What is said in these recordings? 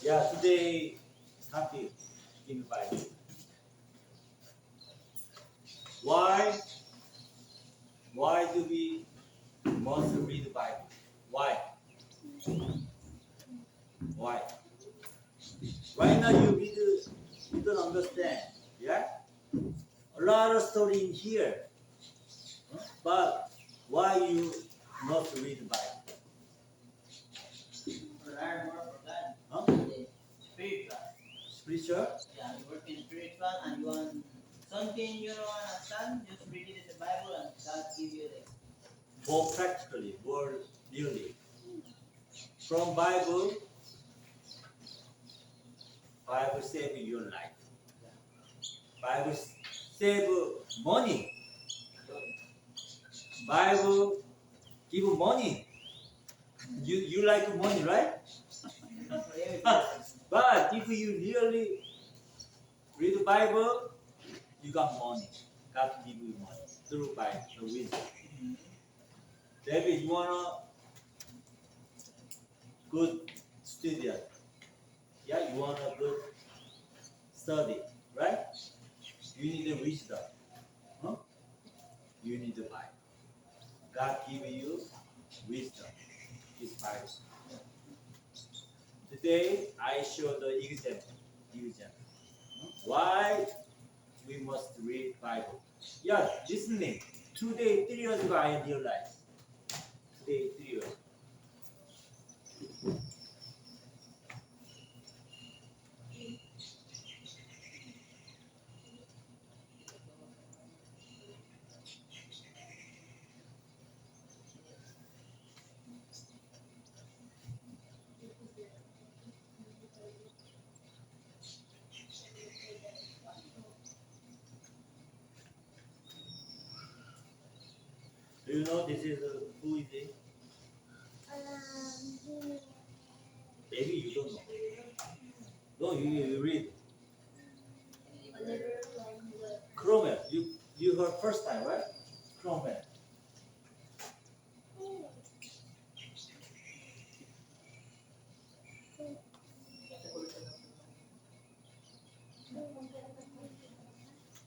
Yeah, today started in Bible. Why? Why do we must read the Bible? Why? Why? Right now you don't understand. Yeah? A lot of story in here. But why you must read the Bible? To learn more for God. Huh? Spiritual. Spiritual? Yeah, you work in spiritual and you want something you don't understand, just read it in the Bible and God give you the More practically, more really. From Bible save your life. Bible save money. Bible give money. You like money, right? But if you really read the Bible, you got money. God give you money through Bible, the wisdom. David, you wanna good student? Yeah, you want a good study, right? You need the wisdom. Huh? You need the Bible. God give you wisdom. His Bible. Today I show the example. Why we must read Bible? Yeah, listening. Today, 3 years ago, I realized. Today, 3 years. Do you know this is who is it? Maybe you don't know. No, you read. Cromwell. You heard first time, right? Cromwell.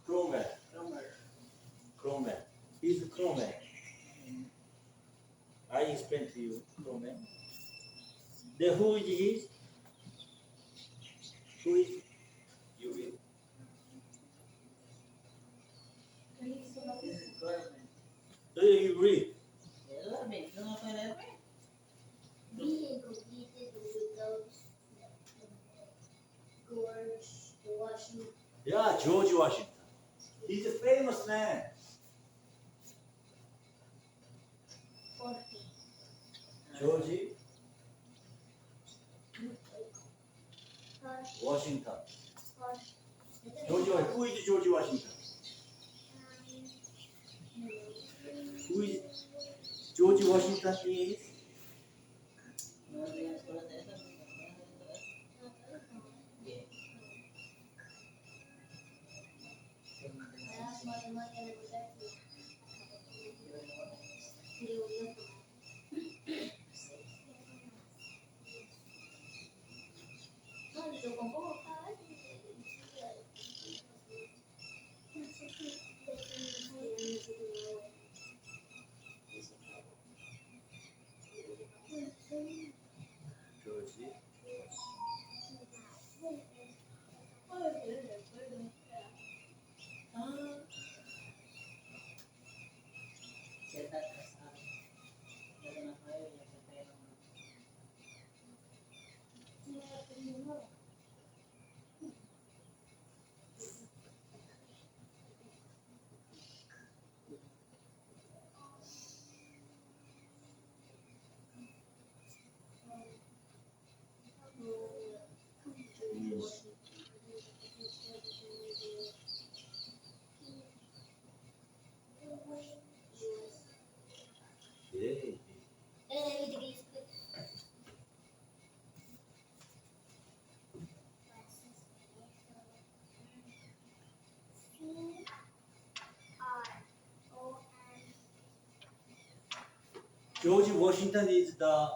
Cromwell. Cromwell. He's Cromwell. I explain to you, Cromwell. The who is he? Who is you read? Do you read? Yeah, George Washington. He's a famous man. George Washington. Who is George Washington? Who is George Washington is? George. Yeah. George Washington is the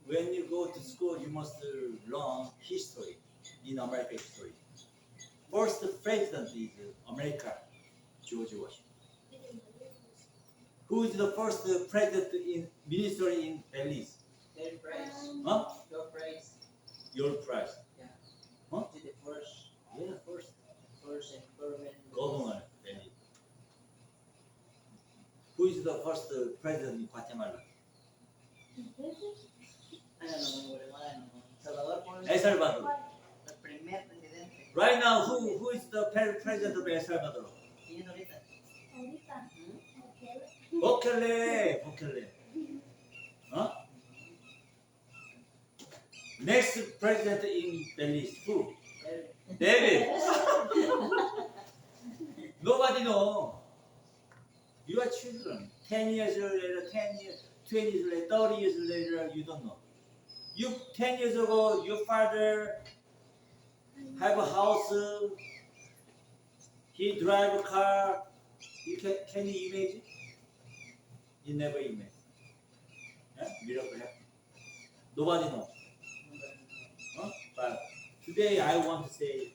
when go to school, you must learn history in American history. First president is America, George Washington. Who is the first president in ministry in Belize? Their price. Huh? Your price. Your price. Yeah. Huh? To the first. Yeah, first First and government. governor Belize. Who is the first president in Guatemala? Ano naman Guatemala, no? Salvador por El Salvador. el primer presidente. Right now, who is the president of El Salvador? ¿Quién es ahorita? Bukele. Bukele. Huh? Next president in Belize, who? David. Nobody know. You are children. 10 years later, 10 years, 20 years later, 30 years later, you don't know. You 10 years ago, your father have a house. He drive a car. You can you imagine? You never imagine. Yeah? Miracle happen. Nobody knows. Huh? But today I want to say,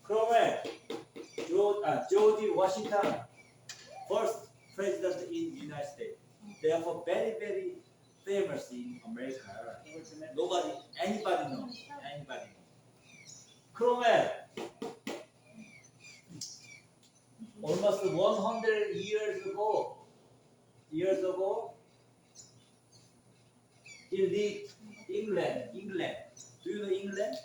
correct. George Washington, first president in United States. Therefore, very, very famous in America. Nobody, anybody knows. Anybody knows. Cromwell, almost 100 years ago, he lived England. Do you know England?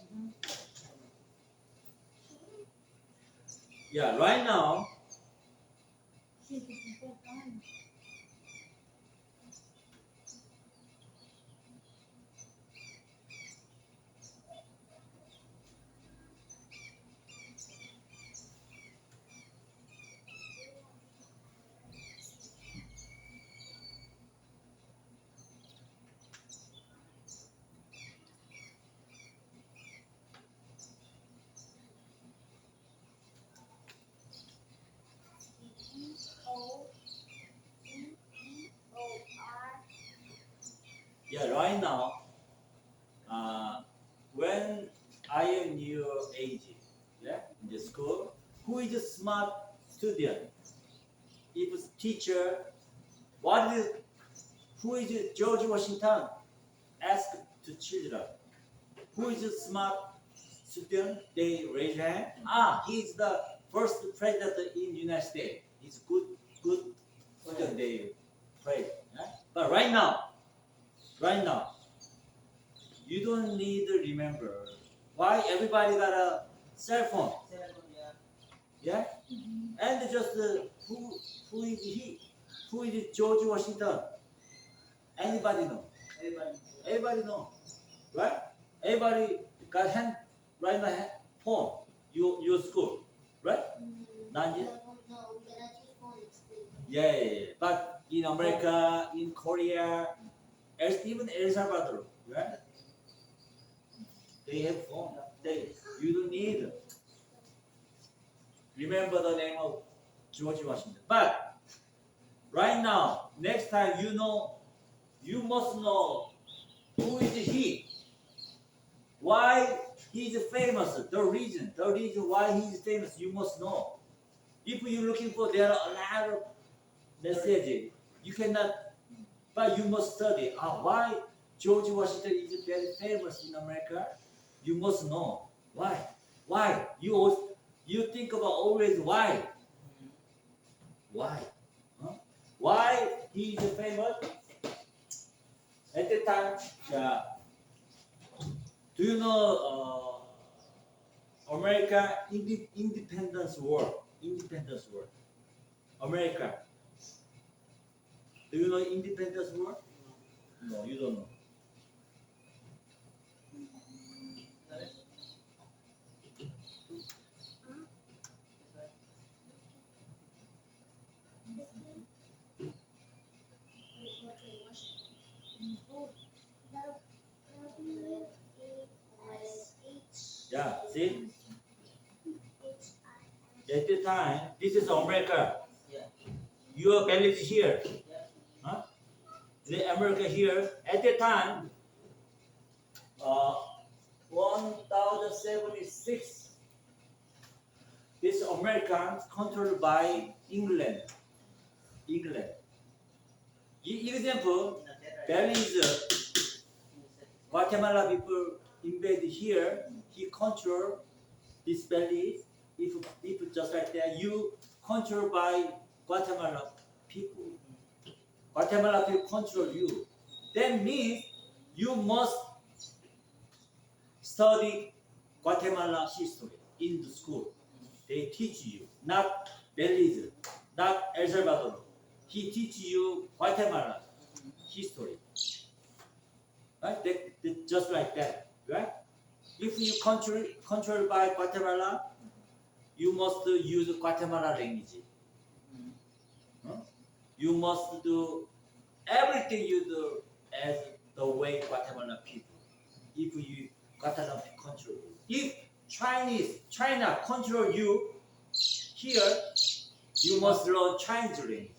Yeah, right now, right now, when I am your age, yeah, in the school, who is a smart student? If it's teacher, who is George Washington? Ask to children. Who is a smart student? They raise their hand. He's the first president in the United States. He's good student. They pray. Yeah? But right now, you don't need to remember. Why everybody got a cell phone? Yeah? And just who is he? Who is George Washington? Anybody know? Everybody know. Right? Everybody got right now phone. Your school. Right? Not yet? Yeah. But in America, in Korea, even El Salvador, right? They have phone. You don't need. Remember the name of George Washington. But right now, next time you must know who is he. Why he's famous. The reason why he's famous, you must know. If you're looking for, there are a lot of messages. You cannot, but you must study. Why George Washington is very famous in America? You must know. Why? Why? You think about always why. Why? Huh? Why he is famous? At the time, do you know America Independence War? America. Do you know Independence War? No, you don't know. Yeah, see? At the time, this is America. Yeah. Your village here. Yeah. Huh? The America here. At the time, 1776, this American controlled by England. England. Example, Belize, Guatemala people invade here. He control this Belize. If just like that, you control by Guatemala people. Guatemala people control you. That means you must study Guatemala history in the school. They teach you, not Belize, not El Salvador. He teach you Guatemala history. Right? Just like that, right? If you control by Guatemala, you must use Guatemala language. Huh? You must do everything you do as the way Guatemala people. If you Guatemala control you. If China control you here, you must learn Chinese language.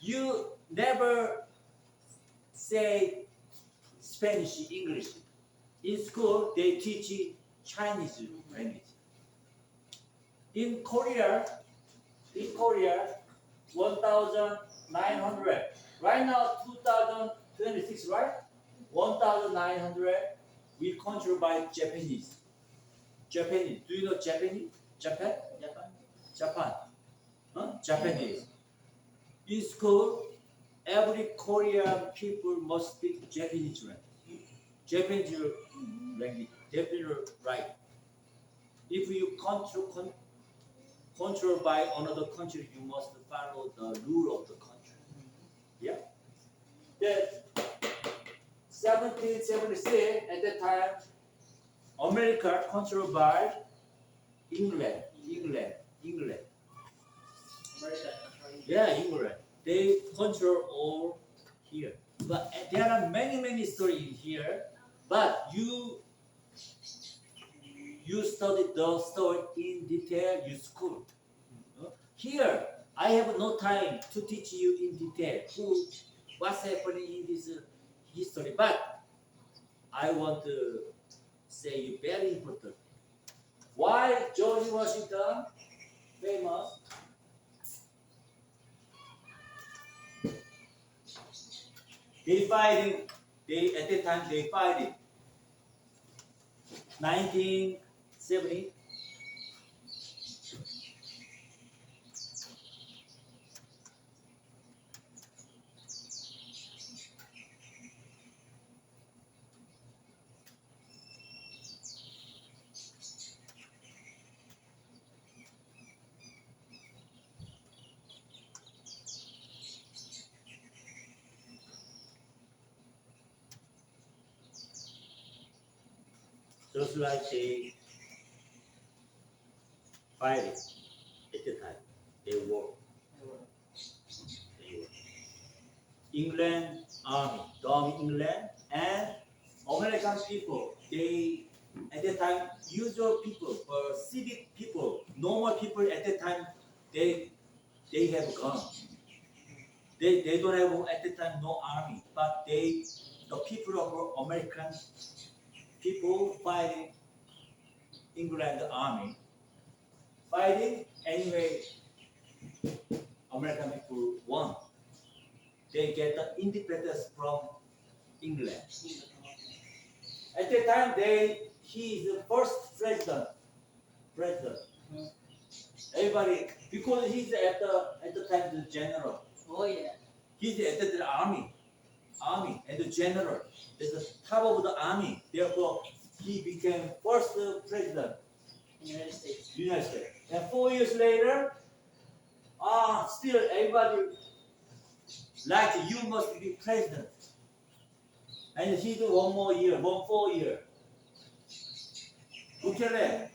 You never say Spanish, English. In school, they teach Chinese language. In Korea, 1,900. Right now, 2026, right? 1,900. We control by Japanese. Japanese. Do you know Japanese? Japan? Japan. Huh? Japanese. In school, every Korean people must speak Japanese language. Japanese language. Japanese right. If you control by another country, you must follow the rule of the country. Yeah. That 1776 at that time, America controlled by England. Yeah, England. They control all here. But there are many stories here. But you study the story in detail in school. Here, I have no time to teach you in detail what's happening in this history. But I want to say you very important. Why George Washington famous? At that time they fighting 1970. Just like they fighting at the time, they war. England army, the army England and American people. They at that time usual people, civic people, normal people at that time they have gun. They don't have at the time no army, but the people of American people fighting England army. Fighting anyway, American people won. They get the independence from England. At that time, he is the first president. Everybody, because he's at the time the general. Oh yeah. He's at the army and the general. Is the top of the army. Therefore, he became first president In United States. United States. And 4 years later, still everybody like you must be president. And he do 1 more year, 4 year. Okay,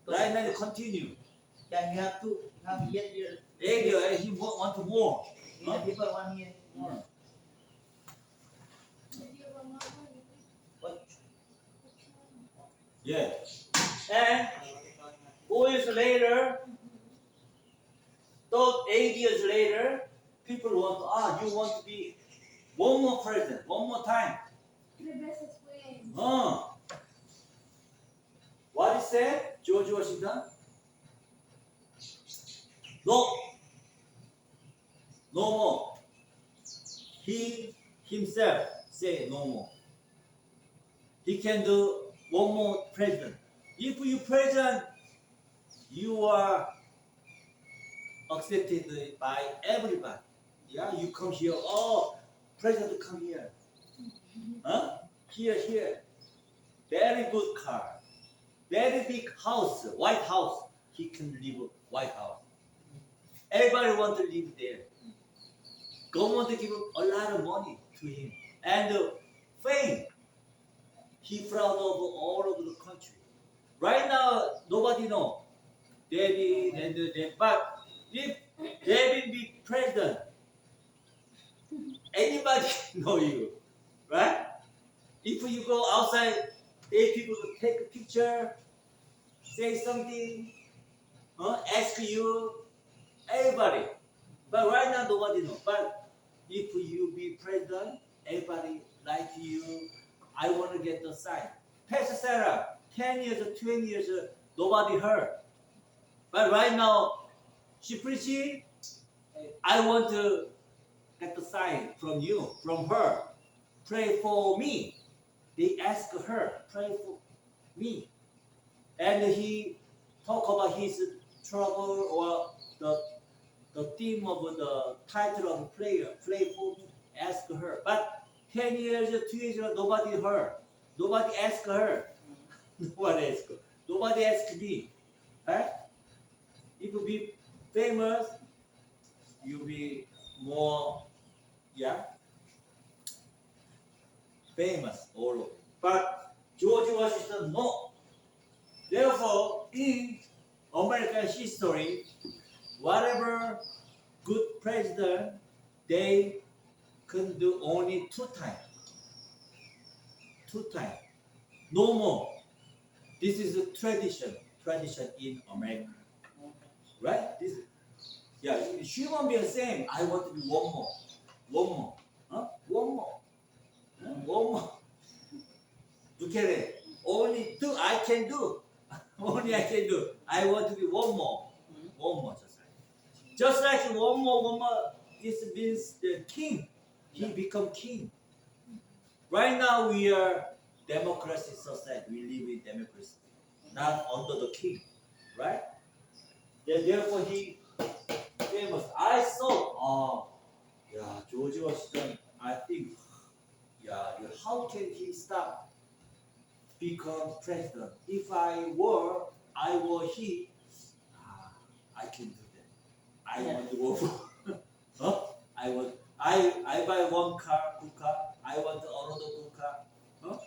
right now continue. Yeah, you have to have yet your. He want to more. The people want here more. Yeah. And 4 years later, 8 years later, people want, you want to be 1 more president, 1 more time. Washington? No. No more. He himself say no more. He can do one more president. If you president, you are accepted by everybody. Yeah, you come here. Oh, president come here. Huh? Here. Very good car. Very big house, White House. He can live White House. Everybody want to live there. Government give a lot of money to him. And fame. He proud of all over the country. Right now, nobody know. David and them. But if David be president, anybody know you. Right? If you go outside, they people will take a picture, say something, ask you, everybody. But right now, nobody know. But if you be president, everybody like you. I want to get the sign. Pastor Sarah, 10 years or 20 years, nobody heard. But right now, she preaching. I want to get the sign from you, from her. Pray for me. They ask her, pray for me. And he talk about his trouble or the theme of the title of the prayer, pray for me, ask her. But 10 years, 2 years, nobody heard. Nobody asked her. Nobody asked her. Nobody asked me. Right? If you be famous, you be more, famous all over. But George Washington, no. Therefore, in American history, whatever good president, they can do only 2 times. 2 times. No more. This is a tradition in America. Right? This, human being same. I want to be one more. Huh? One more. One more. Look at it. Only 2 I can do. Only I can do. I want to be one more. One more, just like one more. This means the king. He become king. Right now we are democracy society. We live in democracy, not under the king, right? Therefore he famous. I saw. George Washington. I think. How can he stop become president? If I were he, I can do that. I want to go. Huh? I buy one car, good car. I want another good car. Huh?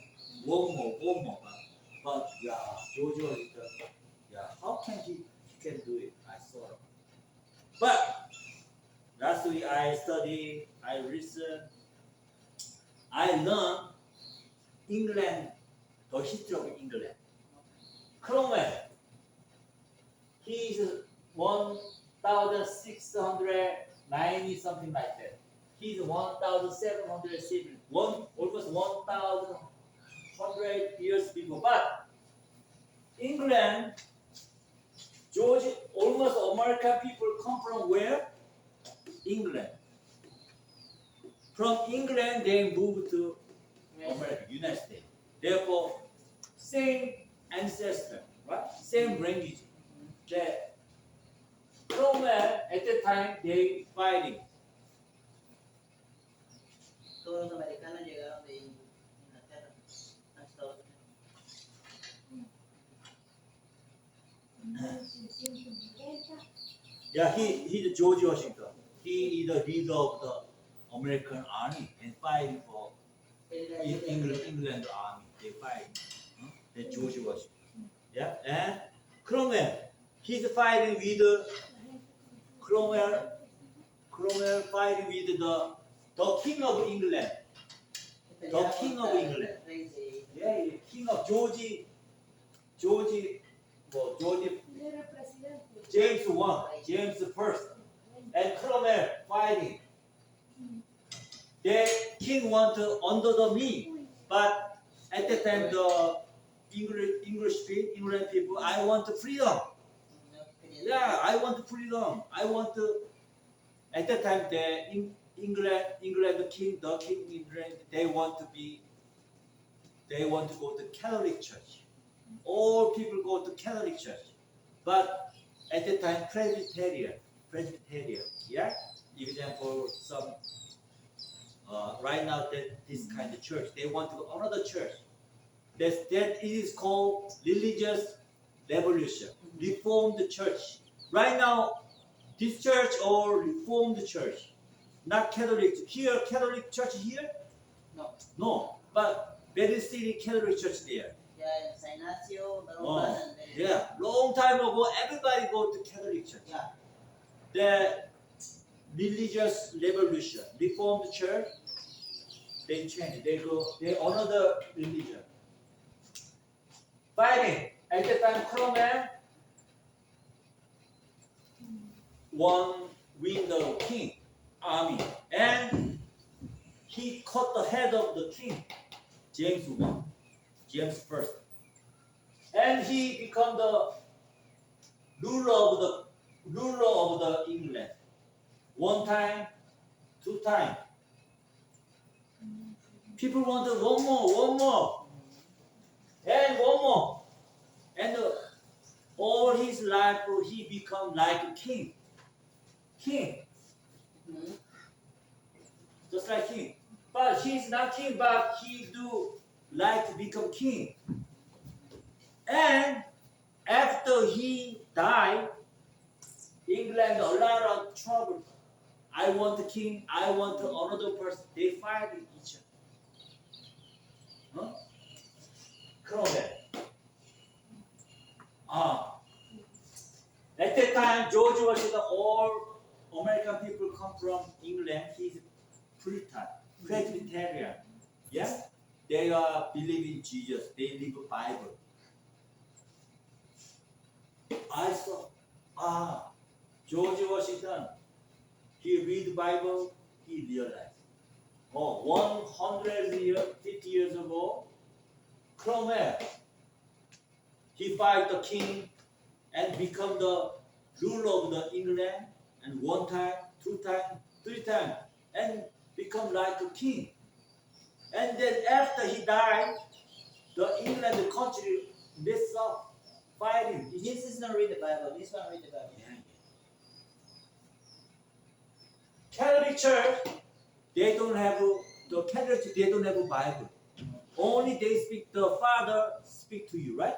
One more. But George Washington. How can he can do it? I saw it. But last week I study, I listen, I learn England, the history of England. Cromwell, he is 1,690 something like that. He's 1,707, almost 1,100 years before. But England, George, almost American people come from where? England. From England, they moved to America, United States. Therefore, same ancestor, right? Same language. That Cromwell at that time they fighting. Todos los americanos llegaron de Inglaterra a Estados Unidos. He's George Washington. He is the leader of the American army and fighting for England army. They fight. That's George Washington. And Cromwell. He's fighting with Cromwell fighting with the King of England. The King of England. King of George, James I, James I. And Cromwell fighting. The king wanted under the me, but at the time English people, England people, I want freedom. Yeah, I want freedom. I want to. At that time, England king, the king England, they want to go to Catholic church. All people go to Catholic church, but at that time, Presbyterian, yeah. Example, some right now that this kind of church, they want to go another church. That is called religious revolution, Reformed church. Right now, this church or Reformed church, not Catholic. Here, Catholic church here? No. No, but Benin City Catholic church there. Yeah, San Ignacio, Baroban, Oh, and then yeah, long time ago, everybody go to Catholic church. yeah. The religious revolution, Reformed church, they change. They another religion. Fighting at the time, Cromwell win the king army, and he cut the head of the king, James first, and he become the ruler of the England. One time, two time. People wanted one more, and one more, and all his life he become like a king, Mhm. just like king. But he's not king, but he do like to become king. And after he died, England a lot of trouble. I want the king. I want another person. They fight each other. Huh? Cromwell. At that time, George Washington, all American people come from England. He's Puritan, Presbyterian. Yeah, they believe in Jesus. They live the Bible. I saw George Washington. He read the Bible. He realized. 150 years ago, Cromwell. He fight the king and become the ruler of the England, and one time, two time, three time, and become like a king. And then after he died, the England, the country, mess up fighting. This is not read the Bible. This one read the Bible. Catholic Church, they don't have a Bible. Only they speak. The Father speak to you, right?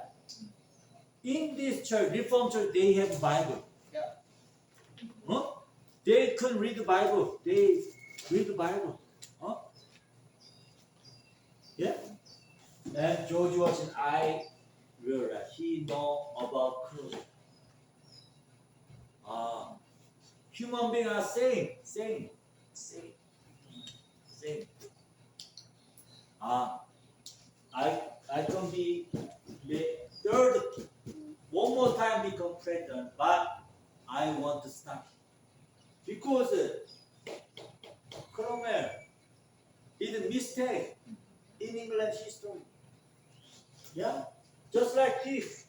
In this church, Reformed church, they have Bible. Yeah. Huh? They couldn't read the Bible. They read the Bible. Huh? Yeah. And George Washington, I realized he know about clothes. Human beings are same. I can be the third, one more time become president, but I want to stop because Cromwell did a mistake in England history. Yeah, just like this.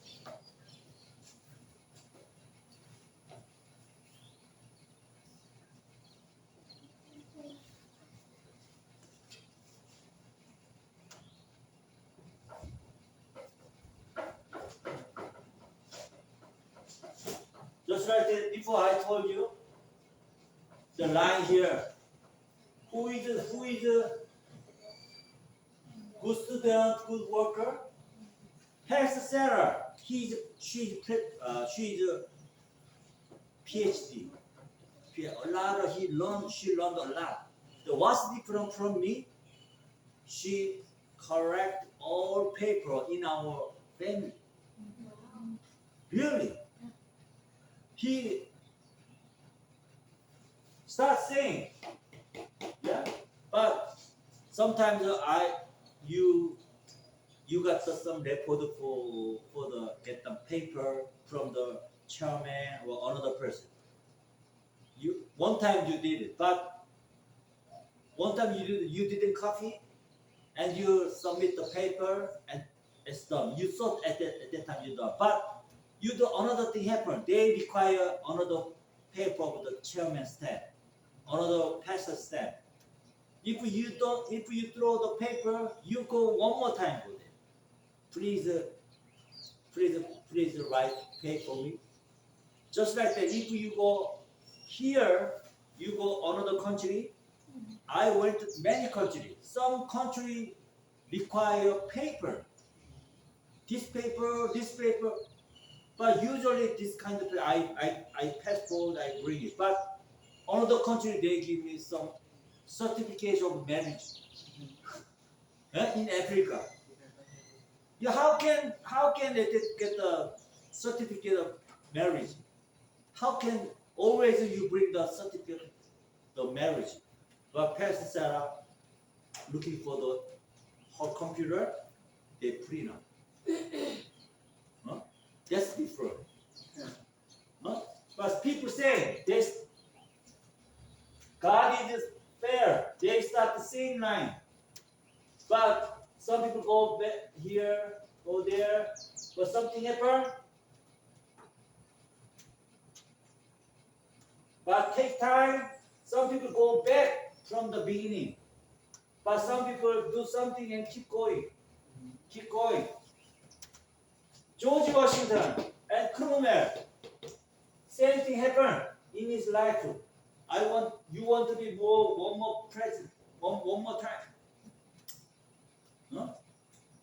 Just like that, before I told you, the line here. Who is a good student, good worker? Here's Sarah. She's a PhD. She learned a lot. What's different from me? She correct all paper in our family. Really? He starts saying, yeah. But sometimes you got some report for the get the paper from the chairman or another person. One time you did it, but one time you didn't copy, and you submit the paper, and it's done. You thought at that time you're done. But you do another thing happen. They require another paper of the chairman stamp, another pastor stamp. If you throw the paper, you go one more time for it. Please write pay for me. Just like that, if you go here, you go another country. I went to many countries. Some country require paper. This paper. But usually this kind of I passport, I bring it. But another country they give me some certificate of marriage. In Africa. Yeah, how can they get the certificate of marriage? How can always you bring the certificate of marriage? But Pastor Sarah looking for her computer, they print out. Huh? That's different. Huh? But people say this God is fair. They start the same line. But some people go back here, go there, but something happened. But take time. Some people go back from the beginning. But some people do something and keep going. Keep going. George Washington and Cromwell. Same thing happened in his life too. You want to be one more president, one more time. Huh?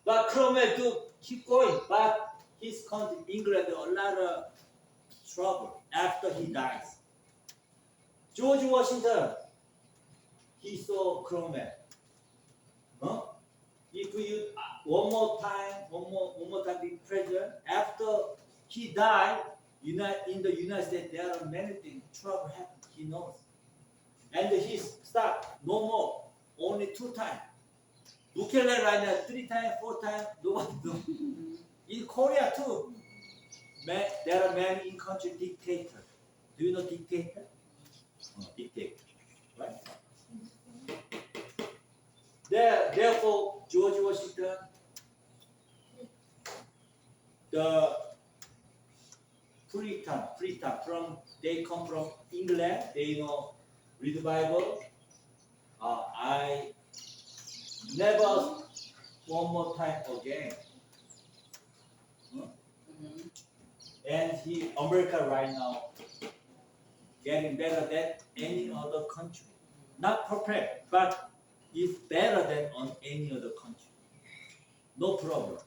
But Cromwell do keep going. But his country, England, a lot of trouble after he dies. George Washington, he saw Cromwell. Huh? If you one more time be president, after he died, in the United States there are many things, trouble happened, he knows. And he stopped, no more, only 2 times. Bukele right now 3 times, 4 times, nobody knows. In Korea too, there are many in country dictators. Do you know dictator? Dictator, right? Therefore, George Washington, the Puritan, they come from England. They read the Bible. I never one more time again. And America right now getting better than any other country. Not perfect, but it's better than on any other country. No problem.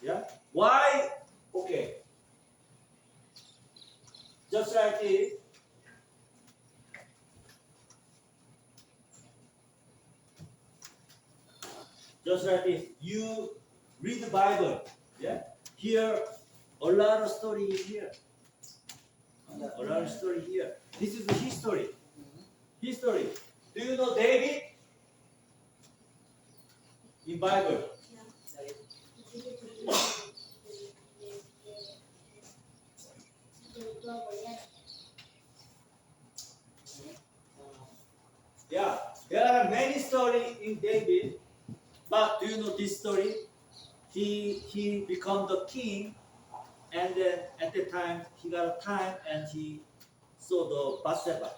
Yeah? Why? Okay. Just like this. Just like this. You read the Bible. Yeah? Here, a lot of story is here. A lot of story here. This is the history. History. Do you know David? In Bible. Yeah, there are many stories in David, but do you know this story? He became the king, and then at the time he got a time and he saw the Bathsheba,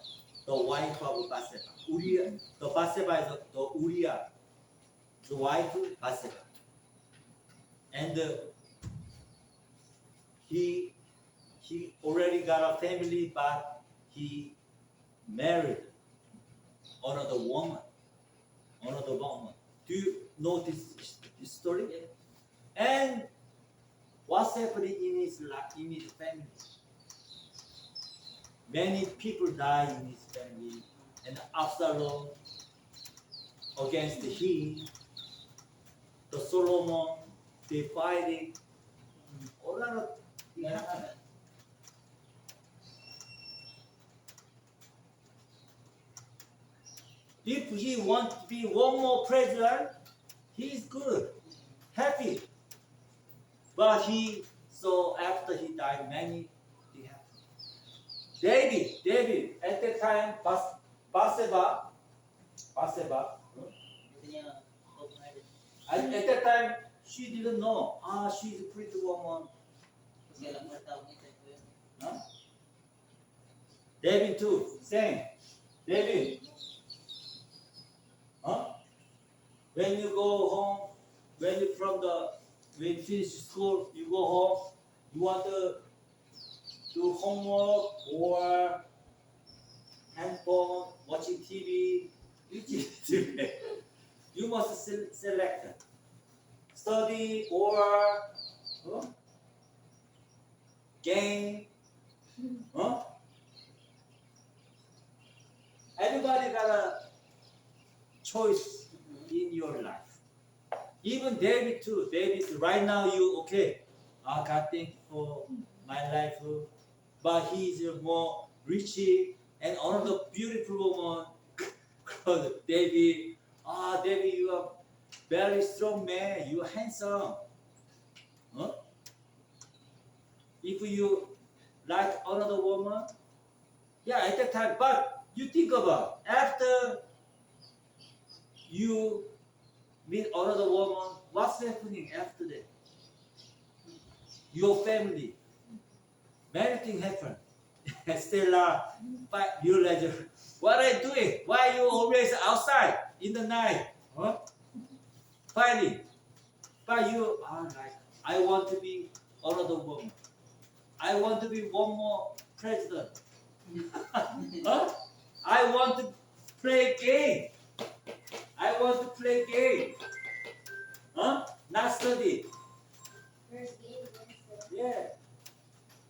the wife of Bathsheba. Uriah, the Bathsheba is the Uriah, the wife of Bathsheba, and he already got a family, but he married another woman. Do you know this story? And what's happening in his family? Many people die in his family, and Absalom against him, the Solomon, they fighting. A lot of things happen. If he wants to be one more president, he's good, happy. But so after he died, many things happened. David, at that time, Bathsheba, at that time, She didn't know. She's a pretty woman. Kasi alam mo tawag niya ito yun. Huh? David too. Same. David. Huh? When you go home, when you finish school, you go home, you want to do homework or handphone, watching TV, you must select study or game. Huh? Everybody got a choice in your life. Even David too. David, right now you okay. God thank you for my life. But he's more rich and another beautiful woman called David. David, you are very strong man. You are handsome. Huh? If you like another woman, yeah, at that time. But you think about after you meet another woman, what's happening after that? Your family, many things happen. Stella, 5 years later, what are you doing? Why are you always outside in the night? Huh? Fighting. But you are like, I want to be another woman. I want to be one more president. Huh? I want to play game. I want to play game. Huh? Not study. Yeah.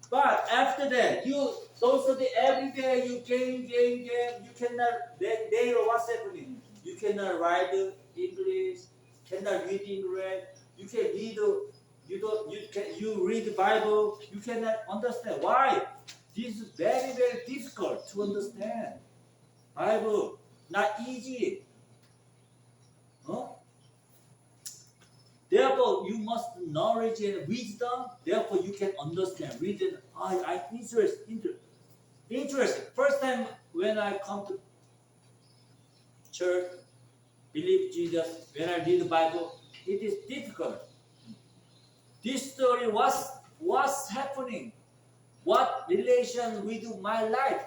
But after that, you don't study every day. You game. You cannot. They what's happening? You cannot write English. Cannot read English. You can read. You read the Bible. You cannot understand why. This is very difficult to understand. Bible not easy. Huh? Therefore, you must knowledge and wisdom. Therefore, you can understand. Reason. I interested. First time when I come to church, believe Jesus. When I read the Bible, it is difficult. This story what's happening? What relation with my life?